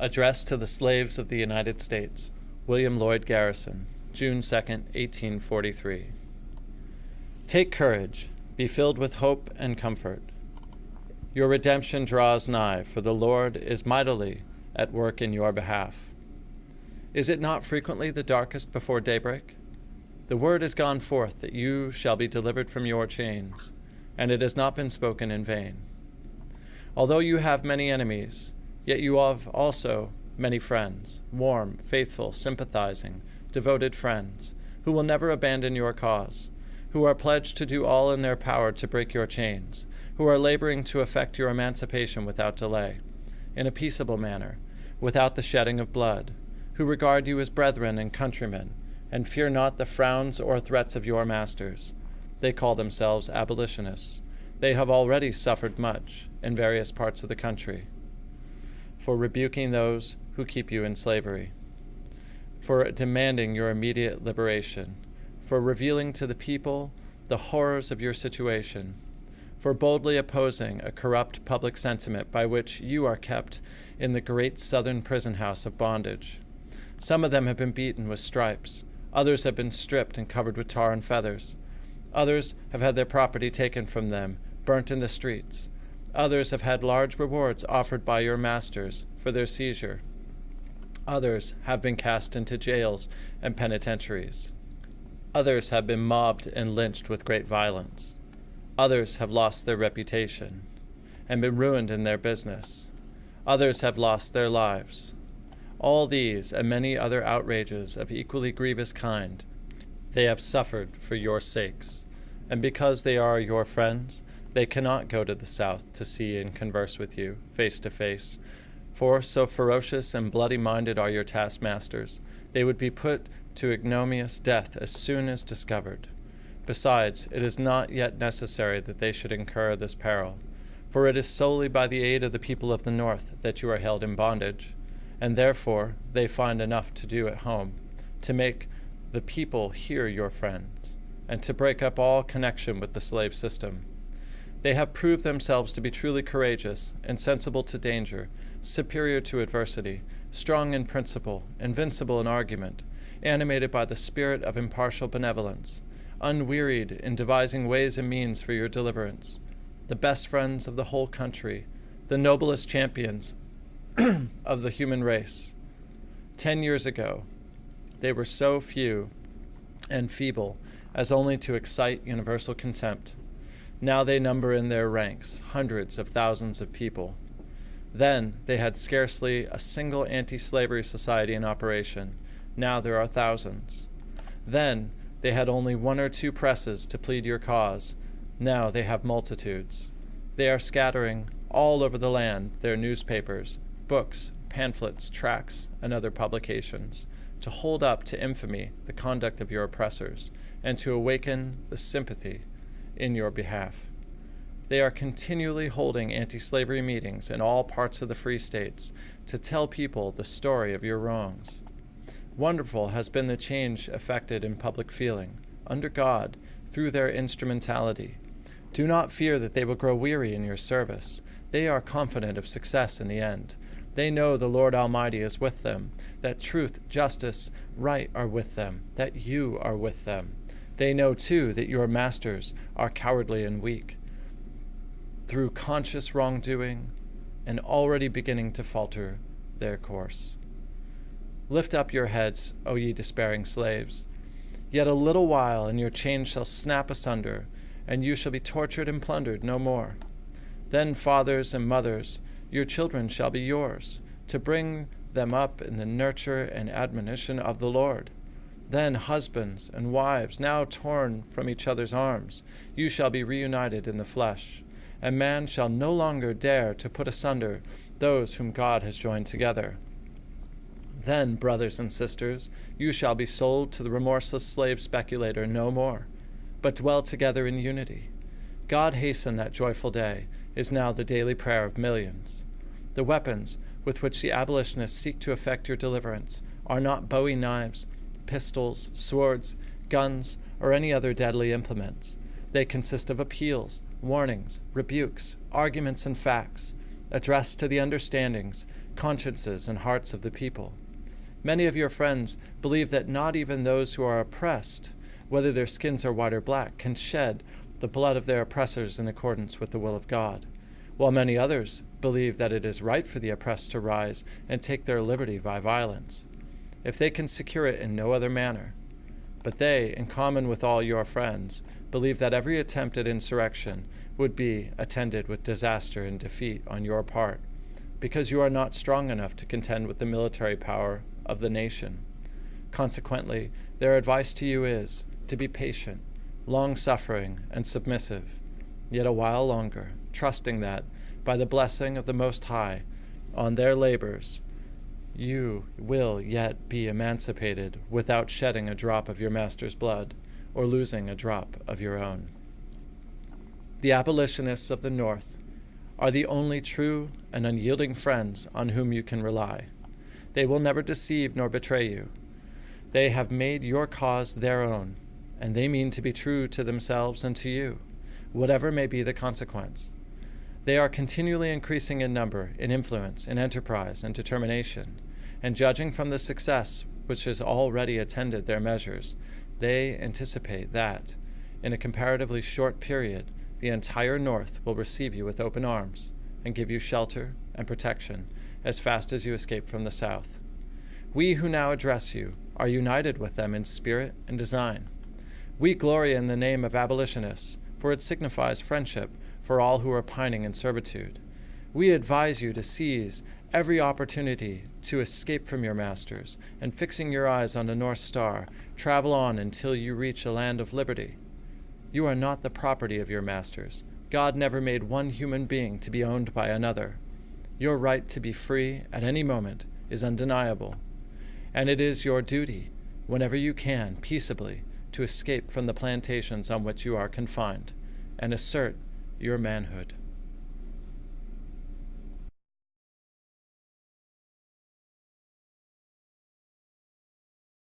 Address to the Slaves of the United States, William Lloyd Garrison, June 2, 1843. Take courage, be filled with hope and comfort. Your redemption draws nigh, for the Lord is mightily at work in your behalf. Is it not frequently the darkest before daybreak? The word has gone forth that you shall be delivered from your chains, and it has not been spoken in vain. Although you have many enemies, yet you have also many friends, warm, faithful, sympathizing, devoted friends, who will never abandon your cause, who are pledged to do all in their power to break your chains, who are laboring to effect your emancipation without delay, in a peaceable manner, without the shedding of blood, who regard you as brethren and countrymen, and fear not the frowns or threats of your masters. They call themselves abolitionists. They have already suffered much in various parts of the country for rebuking those who keep you in slavery, for demanding your immediate liberation, for revealing to the people the horrors of your situation, for boldly opposing a corrupt public sentiment by which you are kept in the great southern prison house of bondage. Some of them have been beaten with stripes. Others have been stripped and covered with tar and feathers. Others have had their property taken from them, burnt in the streets. Others have had large rewards offered by your masters for their seizure. Others have been cast into jails and penitentiaries. Others have been mobbed and lynched with great violence. Others have lost their reputation and been ruined in their business. Others have lost their lives. All these and many other outrages of equally grievous kind they have suffered for your sakes, and because they are your friends, they cannot go to the south to see and converse with you face to face, for so ferocious and bloody-minded are your taskmasters, they would be put to ignominious death as soon as discovered. Besides, it is not yet necessary that they should incur this peril, for it is solely by the aid of the people of the north that you are held in bondage, and therefore they find enough to do at home, to make the people hear your friends, and to break up all connection with the slave system. They have proved themselves to be truly courageous, insensible to danger, superior to adversity, strong in principle, invincible in argument, animated by the spirit of impartial benevolence, unwearied in devising ways and means for your deliverance, the best friends of the whole country, the noblest champions of the human race. 10 years ago, they were so few and feeble as only to excite universal contempt. Now they number in their ranks hundreds of thousands of people. Then they had scarcely a single anti-slavery society in operation. Now there are thousands. Then they had only one or two presses to plead your cause. Now they have multitudes. They are scattering all over the land their newspapers, books, pamphlets, tracts, and other publications, to hold up to infamy the conduct of your oppressors, and to awaken the sympathy in your behalf. They are continually holding anti-slavery meetings in all parts of the free states to tell people the story of your wrongs. Wonderful has been the change effected in public feeling, under God, through their instrumentality. Do not fear that they will grow weary in your service. They are confident of success in the end. They know the Lord Almighty is with them, that truth, justice, right are with them, that you are with them. They know, too, that your masters are cowardly and weak, through conscious wrongdoing, and already beginning to falter their course. Lift up your heads, O ye despairing slaves. Yet a little while, and your chains shall snap asunder, and you shall be tortured and plundered no more. Then, fathers and mothers, your children shall be yours, to bring them up in the nurture and admonition of the Lord. Then husbands and wives, now torn from each other's arms, you shall be reunited in the flesh, and man shall no longer dare to put asunder those whom God has joined together. Then, brothers and sisters, you shall be sold to the remorseless slave speculator no more, but dwell together in unity. God hasten that joyful day is now the daily prayer of millions. The weapons with which the abolitionists seek to effect your deliverance are not bowie knives, pistols, swords, guns, or any other deadly implements. They consist of appeals, warnings, rebukes, arguments, and facts, addressed to the understandings consciences and hearts of the people. Many of your friends believe that not even those who are oppressed, whether their skins are white or black, can shed the blood of their oppressors in accordance with the will of God, while many others believe that it is right for the oppressed to rise and take their liberty by violence, if they can secure it in no other manner. But they, in common with all your friends, believe that every attempt at insurrection would be attended with disaster and defeat on your part, because you are not strong enough to contend with the military power of the nation. Consequently, their advice to you is to be patient, long-suffering, and submissive, yet a while longer, trusting that, by the blessing of the Most High on their labors, you will yet be emancipated without shedding a drop of your master's blood or losing a drop of your own. The abolitionists of the North are the only true and unyielding friends on whom you can rely. They will never deceive nor betray you. They have made your cause their own, and they mean to be true to themselves and to you, whatever may be the consequence. They are continually increasing in number, in influence, in enterprise, and determination, and judging from the success which has already attended their measures, they anticipate that, in a comparatively short period, the entire North will receive you with open arms and give you shelter and protection as fast as you escape from the South. We who now address you are united with them in spirit and design. We glory in the name of abolitionists, for it signifies friendship for all who are pining in servitude. We advise you to seize every opportunity to escape from your masters, and fixing your eyes on the North Star, travel on until you reach a land of liberty. You are not the property of your masters. God never made one human being to be owned by another. Your right to be free at any moment is undeniable, and it is your duty, whenever you can, peaceably, to escape from the plantations on which you are confined, and assert your manhood.